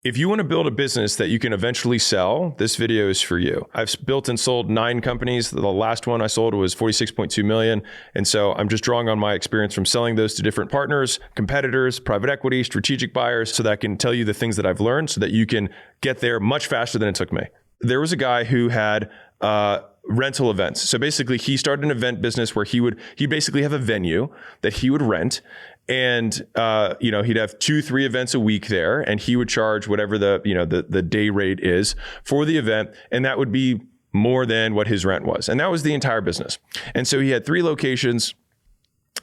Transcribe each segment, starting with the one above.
If you want to build a business that you can eventually sell, this video is for you. I've built and sold 9 companies. The last one I sold was 46.2 million. And so I'm just drawing on my experience from selling those to different partners, competitors, private equity, strategic buyers, so that I can tell you the things that I've learned so that you can get there much faster than it took me. There was a guy who had rental events. So basically he started an event business where he'd basically have a venue that he would rent. And, he'd have 2-3 events a week there, and he would charge whatever the day rate is for the event. And that would be more than what his rent was. And that was the entire business. And so he had 3 locations.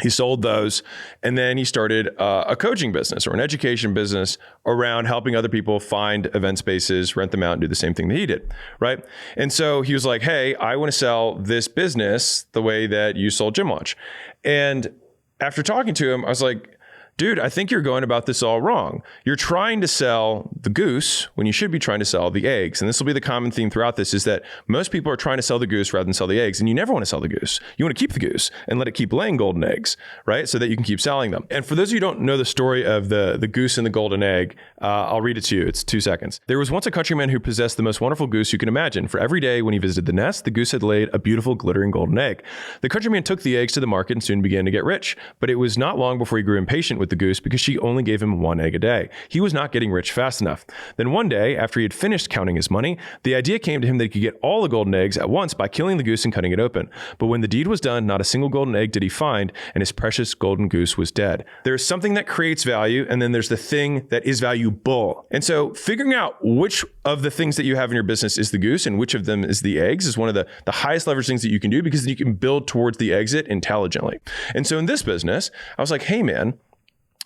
He sold those, and then he started a coaching business or an education business around helping other people find event spaces, rent them out, and do the same thing that he did, right? And so he was like, hey, I want to sell this business the way that you sold Gym Launch. And after talking to him, I was like, dude, I think you're going about this all wrong. You're trying to sell the goose when you should be trying to sell the eggs. And this will be the common theme throughout this, is that most people are trying to sell the goose rather than sell the eggs. And you never want to sell the goose. You want to keep the goose and let it keep laying golden eggs, right? So that you can keep selling them. And for those of you who don't know the story of the goose and the golden egg, I'll read it to you. It's 2 seconds. There was once a countryman who possessed the most wonderful goose you can imagine. For every day when he visited the nest, the goose had laid a beautiful glittering golden egg. The countryman took the eggs to the market and soon began to get rich. But it was not long before he grew impatient with the goose because she only gave him 1 egg a day. He was not getting rich fast enough. Then one day, after he had finished counting his money, the idea came to him that he could get all the golden eggs at once by killing the goose and cutting it open. But when the deed was done, not a single golden egg did he find, and his precious golden goose was dead. There's something that creates value, and then there's the thing that is valuable. And so figuring out which of the things that you have in your business is the goose and which of them is the eggs is one of the highest leverage things that you can do, because you can build towards the exit intelligently. And so in this business, I was like, hey man,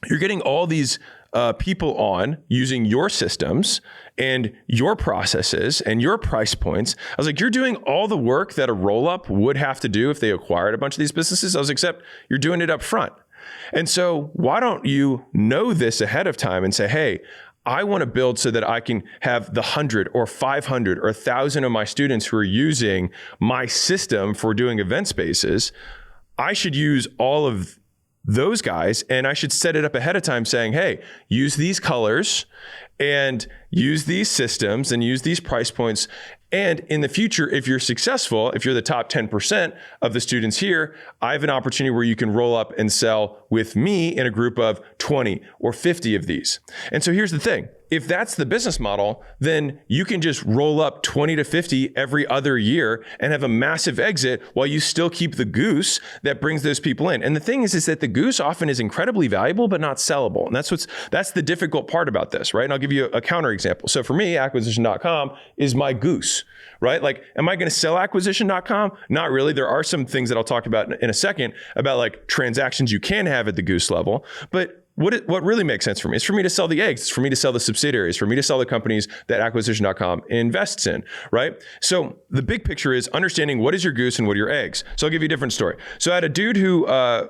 you're getting all these people on using your systems and your processes and your price points. I was like, you're doing all the work that a roll-up would have to do if they acquired a bunch of these businesses. I was like, except you're doing it up front. And so why don't you know this ahead of time and say, hey, I want to build so that I can have the 100 or 500 or 1,000 of my students who are using my system for doing event spaces. I should use all of those guys, and I should set it up ahead of time saying, hey, use these colors and use these systems and use these price points. And in the future, if you're successful, if you're the top 10% of the students here, I have an opportunity where you can roll up and sell with me in a group of 20 or 50 of these. And so here's the thing. If that's the business model, then you can just roll up 20 to 50 every other year and have a massive exit while you still keep the goose that brings those people in. And the thing is that the goose often is incredibly valuable, but not sellable. And that's the difficult part about this, right? And I'll give you a counter example. So for me, acquisition.com is my goose, right? Like, am I going to sell acquisition.com? Not really. There are some things that I'll talk about in a second about like transactions you can have at the goose level, but what really makes sense for me is for me to sell the eggs, it's for me to sell the subsidiaries, for me to sell the companies that acquisition.com invests in, right? So the big picture is understanding what is your goose and what are your eggs. So I'll give you a different story. So I had a dude who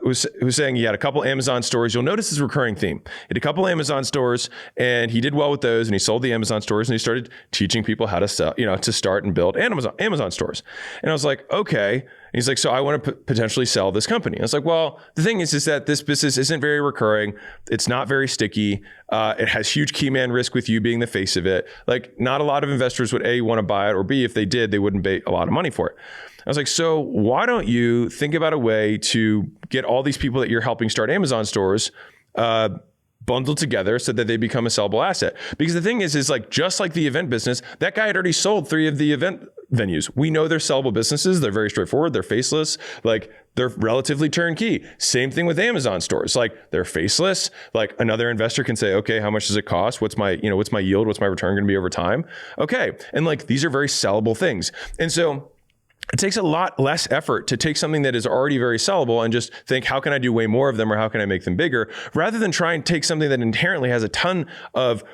was saying he had a couple Amazon stores. You'll notice his recurring theme. He had a couple Amazon stores and he did well with those, and he sold the Amazon stores and he started teaching people how to sell, to start and build Amazon stores. And I was like, okay. And he's like, so I want to potentially sell this company. I was like, well, the thing is that this business isn't very recurring. It's not very sticky. It has huge key man risk with you being the face of it. Like, not a lot of investors would A, want to buy it, or B, if they did, they wouldn't pay a lot of money for it. I was like, so why don't you think about a way to get all these people that you're helping start Amazon stores bundled together so that they become a sellable asset? Because the thing is like, just like the event business, that guy had already sold 3 of the event venues. We know they're sellable businesses. They're very straightforward. They're faceless. Like, they're relatively turnkey. Same thing with Amazon stores. Like, they're faceless. Like, another investor can say, okay, how much does it cost? What's my yield? What's my return going to be over time? Okay. And like, these are very sellable things. And so it takes a lot less effort to take something that is already very sellable and just think, how can I do way more of them, or how can I make them bigger, rather than try and take something that inherently has a ton of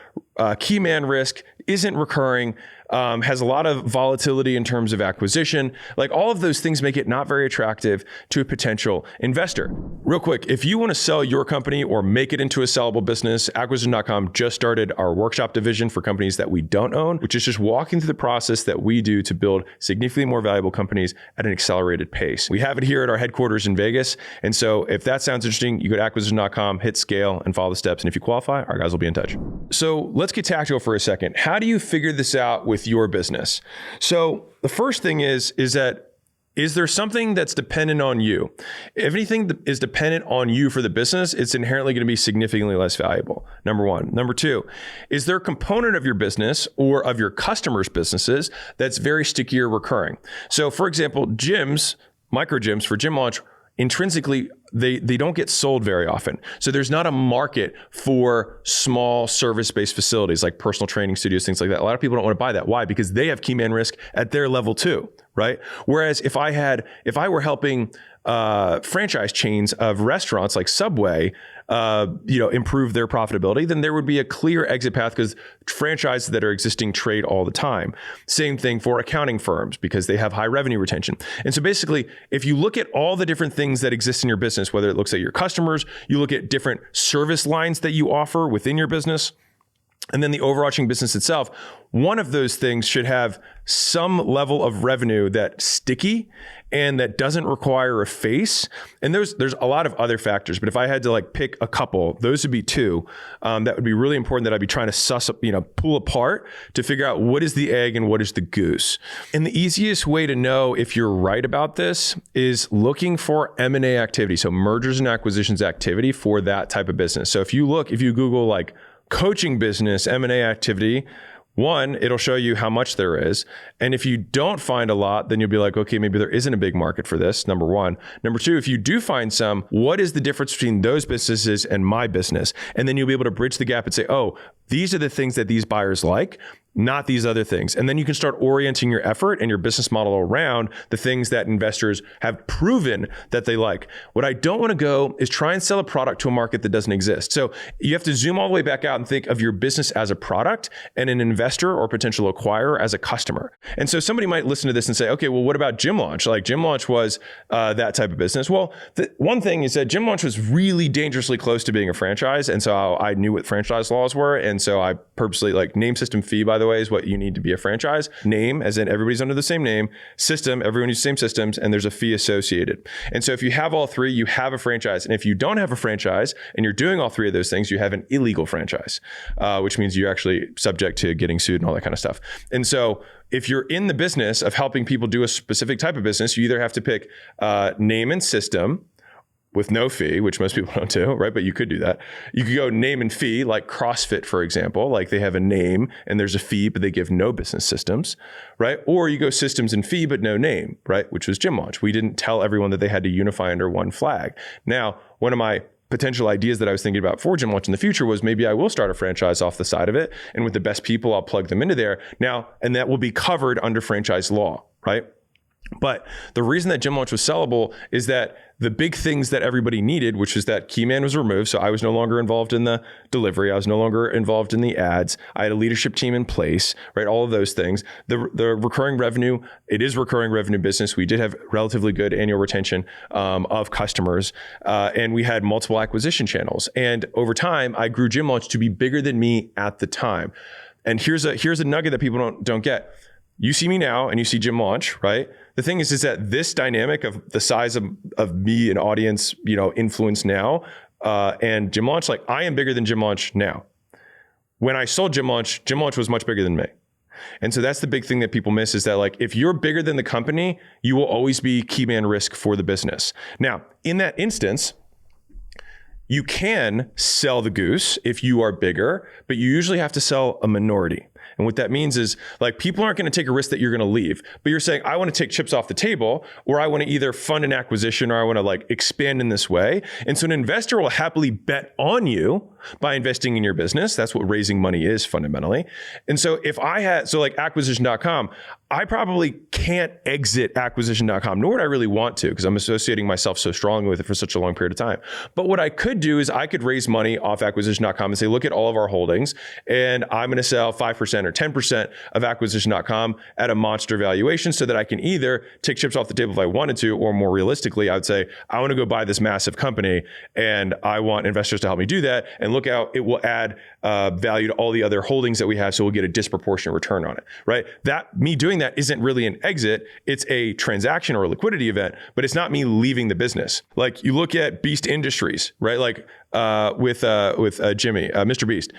key man risk, isn't recurring, has a lot of volatility in terms of acquisition. Like all of those things make it not very attractive to a potential investor. Real quick, if you want to sell your company or make it into a sellable business, acquisition.com just started our workshop division for companies that we don't own, which is just walking through the process that we do to build significantly more valuable companies at an accelerated pace. We have it here at our headquarters in Vegas. And so if that sounds interesting, you go to acquisition.com, hit scale, and follow the steps. And if you qualify, our guys will be in touch. So let's get tactical for a second. How do you figure this out with your business? So the first thing is that is there something that's dependent on you? If anything is dependent on you for the business, it's inherently going to be significantly less valuable. Number one. Number two, is there a component of your business or of your customers' businesses that's very sticky or recurring? So for example, gyms, micro gyms for Gym Launch, intrinsically, they don't get sold very often. So there's not a market for small service-based facilities like personal training studios, things like that. A lot of people don't want to buy that. Why? Because they have key man risk at their level too, right? Whereas if I were helping franchise chains of restaurants like Subway, improve their profitability, then there would be a clear exit path because franchises that are existing trade all the time. Same thing for accounting firms because they have high revenue retention. And so basically, if you look at all the different things that exist in your business, whether it looks at your customers, you look at different service lines that you offer within your business, and then the overarching business itself, one of those things should have some level of revenue that's sticky and that doesn't require a face. And there's a lot of other factors, but if I had to pick a couple, those would be two that would be really important that I'd be trying to pull apart to figure out what is the egg and what is the goose. And the easiest way to know if you're right about this is looking for M&A activity. So mergers and acquisitions activity for that type of business. So if you Google coaching business, M&A activity, one, it'll show you how much there is. And if you don't find a lot, then you'll be like, okay, maybe there isn't a big market for this, number one. Number two, if you do find some, what is the difference between those businesses and my business? And then you'll be able to bridge the gap and say, oh, these are the things that these buyers like, not these other things. And then you can start orienting your effort and your business model around the things that investors have proven that they like. What I don't want to go is try and sell a product to a market that doesn't exist. So you have to zoom all the way back out and think of your business as a product and an investor or potential acquirer as a customer. And so somebody might listen to this and say, okay, well, what about Gym Launch? Gym Launch was that type of business. Well, the one thing is that Gym Launch was really dangerously close to being a franchise. And so I knew what franchise laws were. And so I purposely name, system, fee, by the way, is what you need to be a franchise. Name, as in everybody's under the same name. System, everyone uses the same systems, and there's a fee associated. And so if you have all three, you have a franchise. And if you don't have a franchise and you're doing all three of those things, you have an illegal franchise, which means you're actually subject to getting sued and all that kind of stuff. And so if you're in the business of helping people do a specific type of business, you either have to pick name and system with no fee, which most people don't do, right? But you could do that. You could go name and fee, like CrossFit, for example. They have a name and there's a fee, but they give no business systems, right? Or you go systems and fee, but no name, right? Which was Gym Launch. We didn't tell everyone that they had to unify under one flag. Now, one of my potential ideas that I was thinking about for Gym Launch in the future was maybe I will start a franchise off the side of it. And with the best people, I'll plug them into there. Now, and that will be covered under franchise law, right? But the reason that Gym Launch was sellable is that the big things that everybody needed, which is that key man was removed. So I was no longer involved in the delivery. I was no longer involved in the ads. I had a leadership team in place, right? All of those things. The recurring revenue, it is recurring revenue business. We did have relatively good annual retention of customers. And we had multiple acquisition channels. And over time, I grew Gym Launch to be bigger than me at the time. And here's a nugget that people don't get. You see me now and you see Gym Launch, right? The thing is that this dynamic of the size of me and audience, influence now, and Gym Launch, I am bigger than Gym Launch now. When I sold Gym Launch was much bigger than me. And so that's the big thing that people miss is that if you're bigger than the company, you will always be key man risk for the business. Now, in that instance, you can sell the goose if you are bigger, but you usually have to sell a minority. And what that means is people aren't going to take a risk that you're going to leave, but you're saying, I want to take chips off the table, or I want to either fund an acquisition or I want to expand in this way. And so an investor will happily bet on you by investing in your business. That's what raising money is fundamentally. And so if I had, so like acquisition.com, I probably can't exit acquisition.com, nor would I really want to, because I'm associating myself so strongly with it for such a long period of time. But what I could do is I could raise money off acquisition.com and say, look at all of our holdings, and I'm going to sell 5% or 10% of acquisition.com at a monster valuation so that I can either take chips off the table if I wanted to, or more realistically, I would say, I want to go buy this massive company and I want investors to help me do that. And look how it will add value to all the other holdings that we have. So we'll get a disproportionate return on it, right? That me doing that isn't really an exit. It's a transaction or a liquidity event, but it's not me leaving the business. Like you look at Beast Industries, right? Like with Jimmy, Mr. Beast,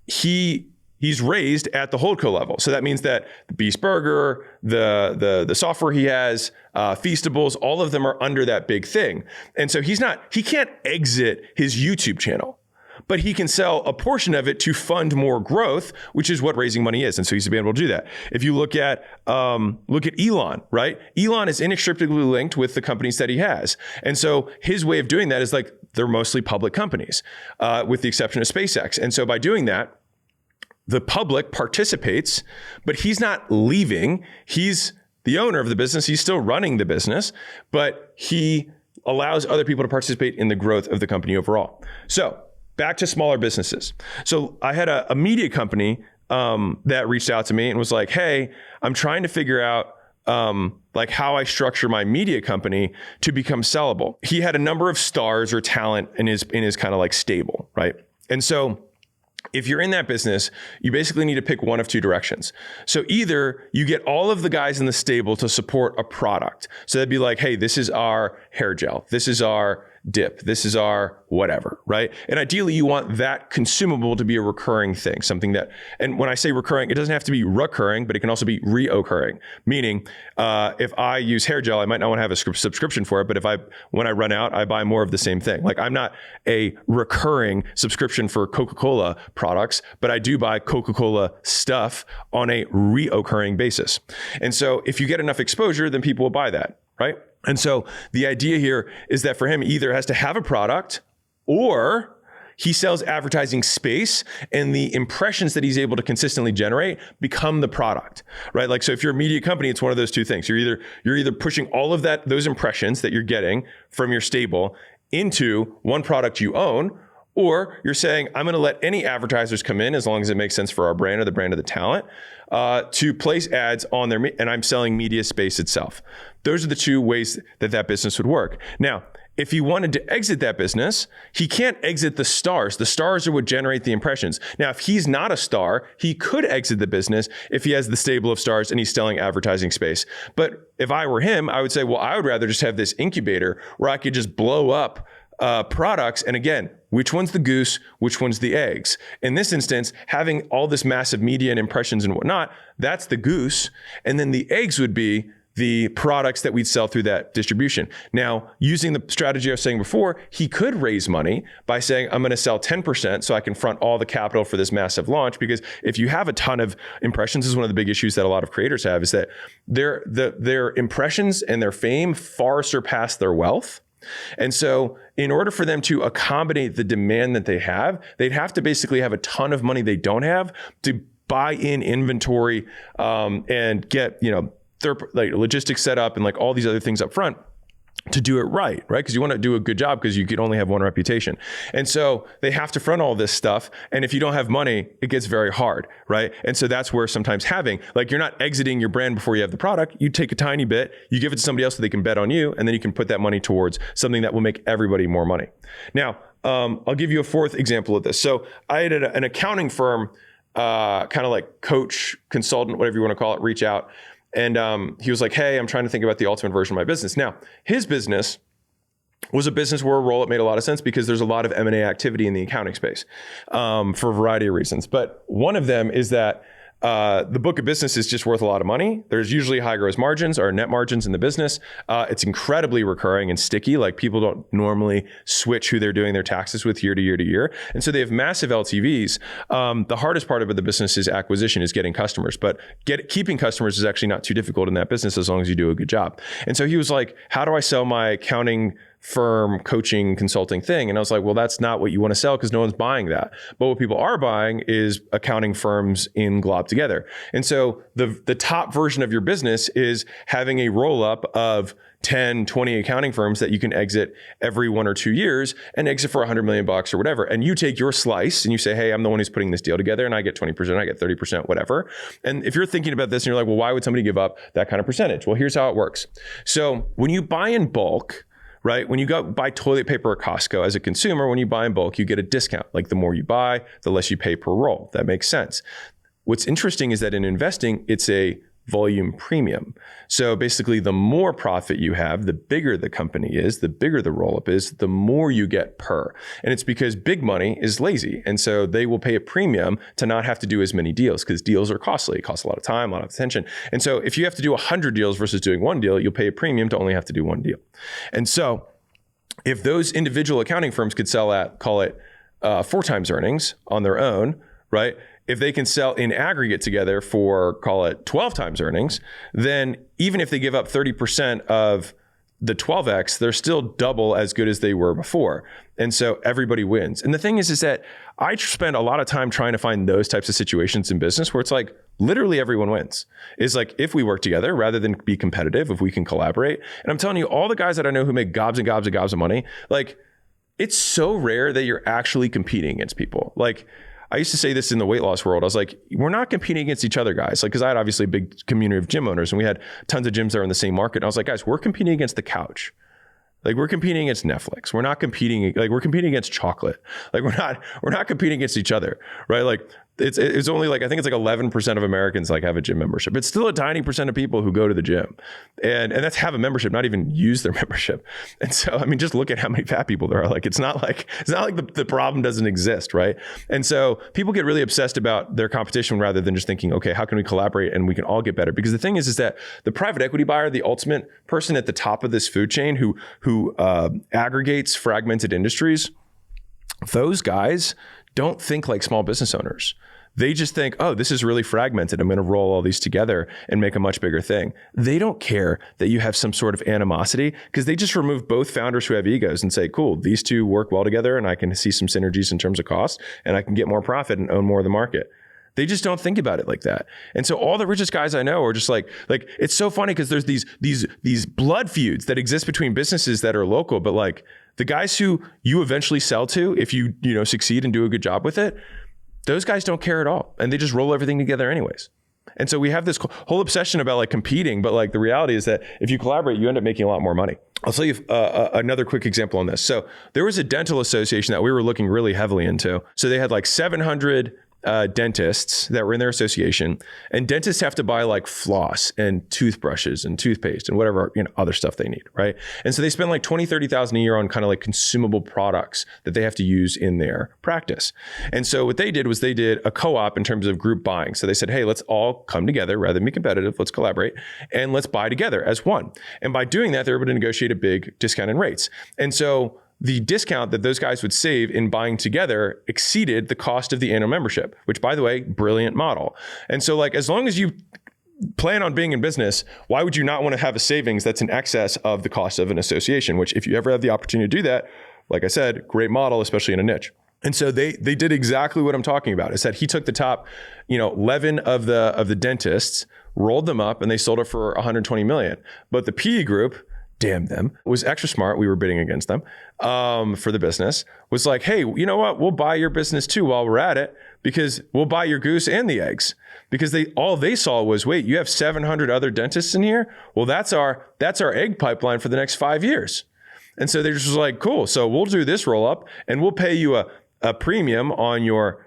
he's raised at the holdco level. So that means that the Beast Burger, the software he has, Feastables, all of them are under that big thing. And so he can't exit his YouTube channel, but he can sell a portion of it to fund more growth, which is what raising money is. And so he's been able to do that. If you look at Elon, right? Elon is inextricably linked with the companies that he has. And so his way of doing that is like, they're mostly public companies, with the exception of SpaceX. And so by doing that, the public participates, but he's not leaving. He's the owner of the business. He's still running the business, but he allows other people to participate in the growth of the company overall. So back to smaller businesses. So I had a media company that reached out to me and was like, hey, I'm trying to figure out like how I structure my media company to become sellable. He had a number of stars or talent in his kind of like stable, right? And so if you're in that business, you basically need to pick one of two directions. So either you get all of the guys in the stable to support a product. So that'd be like, hey, this is our hair gel. This is our dip. This is our whatever, right? And ideally you want that consumable to be a recurring thing, something that, and when I say recurring, it doesn't have to be recurring, but it can also be reoccurring. Meaning, if I use hair gel, I might not want to have a subscription for it, but when I run out, I buy more of the same thing. Like I'm not a recurring subscription for Coca-Cola products, but I do buy Coca-Cola stuff on a reoccurring basis. And so if you get enough exposure, then people will buy that, right? And so the idea here is that for him, he either has to have a product or he sells advertising space, and the impressions that he's able to consistently generate become the product, right? Like, so if you're a media company, it's one of those two things. You're either pushing all of those impressions that you're getting from your stable into one product you own, or you're saying, I'm going to let any advertisers come in as long as it makes sense for our brand or the brand of the talent to place ads on their, and I'm selling media space itself. Those are the two ways that business would work. Now, if he wanted to exit that business, he can't exit the stars. The stars are what generate the impressions. Now, if he's not a star, he could exit the business if he has the stable of stars and he's selling advertising space. But if I were him, I would say, well, I would rather just have this incubator where I could just blow up products. And again, which one's the goose, which one's the eggs? In this instance, having all this massive media and impressions and whatnot, that's the goose. And then the eggs would be the products that we'd sell through that distribution. Now, using the strategy I was saying before, he could raise money by saying, I'm going to sell 10% so I can front all the capital for this massive launch. Because if you have a ton of impressions, this is one of the big issues that a lot of creators have, is that their impressions and their fame far surpass their wealth. And so in order for them to accommodate the demand that they have, they'd have to basically have a ton of money they don't have to buy in inventory and get, like logistics set up and like all these other things up front to do it right? Because you want to do a good job because you could only have one reputation. And so they have to front all this stuff. And if you don't have money, it gets very hard, right? And so that's where sometimes you're not exiting your brand before you have the product. You take a tiny bit, you give it to somebody else so they can bet on you, and then you can put that money towards something that will make everybody more money. Now, I'll give you a fourth example of this. So I had an accounting firm, kind of like coach, consultant, whatever you want to call it, reach out. And he was like, hey, I'm trying to think about the ultimate version of my business. Now, his business was a business where a roll-up made a lot of sense because there's a lot of M&A activity in the accounting space for a variety of reasons. But one of them is that the book of business is just worth a lot of money. There's usually high gross margins or net margins in the business. It's incredibly recurring and sticky. Like people don't normally switch who they're doing their taxes with year to year to year. And so they have massive LTVs. The hardest part of the business is acquisition, is getting customers, but keeping customers is actually not too difficult in that business as long as you do a good job. And so he was like, how do I sell my accounting firm coaching consulting thing. And I was like, well, that's not what you want to sell because no one's buying that. But what people are buying is accounting firms in glob together. And so the top version of your business is having a roll up of 10, 20 accounting firms that you can exit every 1 or 2 years and exit for $100 million or whatever. And you take your slice and you say, hey, I'm the one who's putting this deal together and I get 20%, I get 30%, whatever. And if you're thinking about this and you're like, well, why would somebody give up that kind of percentage? Well, here's how it works. So when you buy in bulk, right? When you go buy toilet paper at Costco as a consumer, when you buy in bulk, you get a discount. Like the more you buy, the less you pay per roll. That makes sense. What's interesting is that in investing, it's a volume premium. So basically, the more profit you have, the bigger the company is, the bigger the roll-up is, the more you get per. And it's because big money is lazy. And so they will pay a premium to not have to do as many deals because deals are costly. It costs a lot of time, a lot of attention. And so if you have to do 100 deals versus doing one deal, you'll pay a premium to only have to do one deal. And so if those individual accounting firms could sell at, call it 4 times earnings on their own, right? If they can sell in aggregate together for, call it 12 times earnings, then even if they give up 30% of the 12x, they're still double as good as they were before. And so everybody wins. And the thing is that I spend a lot of time trying to find those types of situations in business where it's like literally everyone wins. It's like if we work together rather than be competitive, if we can collaborate. And I'm telling you, all the guys that I know who make gobs and gobs and gobs of money, like it's so rare that you're actually competing against people. Like, I used to say this in the weight loss world. I was like, we're not competing against each other, guys. Like, because I had obviously a big community of gym owners and we had tons of gyms that are in the same market. And I was like, guys, we're competing against the couch. Like we're competing against Netflix. We're not competing, like we're competing against chocolate. Like we're not competing against each other, right? Like it's only like, I think it's like 11% of Americans like have a gym membership. It's still a tiny percent of people who go to the gym and that's have a membership, not even use their membership. And so, I mean, just look at how many fat people there are. Like, it's not like the problem doesn't exist, right? And so people get really obsessed about their competition rather than just thinking, okay, how can we collaborate and we can all get better? Because the thing is that the private equity buyer, the ultimate person at the top of this food chain who aggregates fragmented industries, those guys don't think like small business owners. They just think, oh, this is really fragmented. I'm going to roll all these together and make a much bigger thing. They don't care that you have some sort of animosity because they just remove both founders who have egos and say, cool, these two work well together and I can see some synergies in terms of cost and I can get more profit and own more of the market. They just don't think about it like that. And so all the richest guys I know are just like it's so funny because there's these blood feuds that exist between businesses that are local, but like the guys who you eventually sell to, if you succeed and do a good job with it, those guys don't care at all. And they just roll everything together anyways. And so we have this whole obsession about like competing, but like the reality is that if you collaborate, you end up making a lot more money. I'll tell you another quick example on this. So there was a dental association that we were looking really heavily into. So they had like 700 dentists that were in their association, and dentists have to buy like floss and toothbrushes and toothpaste and whatever other stuff they need, right? And so they spend like $20,000-$30,000 a year on kind of like consumable products that they have to use in their practice. And so what they did was they did a co-op in terms of group buying. So they said, hey, let's all come together rather than be competitive. Let's collaborate and let's buy together as one. And by doing that, they're able to negotiate a big discount in rates. And so the discount that those guys would save in buying together exceeded the cost of the annual membership, which, by the way, brilliant model. And so like, as long as you plan on being in business, why would you not want to have a savings that's in excess of the cost of an association, which if you ever have the opportunity to do that, like I said, great model, especially in a niche. And so they did exactly what I'm talking about. Is that he took the top, 11 of the dentists, rolled them up, and they sold it for 120 million. But the PE group, damn them, was extra smart. We were bidding against them for the business. Was like, hey, you know what? We'll buy your business too while we're at it, because we'll buy your goose and the eggs. Because all they saw was, wait, you have 700 other dentists in here? Well, that's our egg pipeline for the next 5 years. And so they're just like, cool. So we'll do this roll up and we'll pay you a premium on your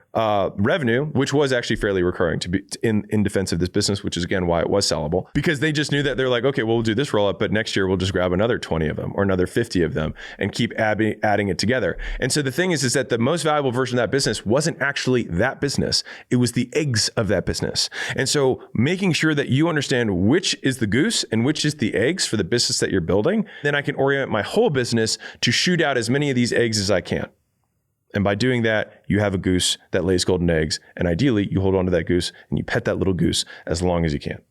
revenue, which was actually fairly recurring to be in defense of this business, which is again why it was sellable, because they just knew that they're like, okay, well, we'll do this roll up, but next year we'll just grab another 20 of them or another 50 of them and keep adding it together. And so the thing is that the most valuable version of that business wasn't actually that business. It was the eggs of that business. And so making sure that you understand which is the goose and which is the eggs for the business that you're building, then I can orient my whole business to shoot out as many of these eggs as I can. And by doing that, you have a goose that lays golden eggs. And ideally, you hold on to that goose and you pet that little goose as long as you can.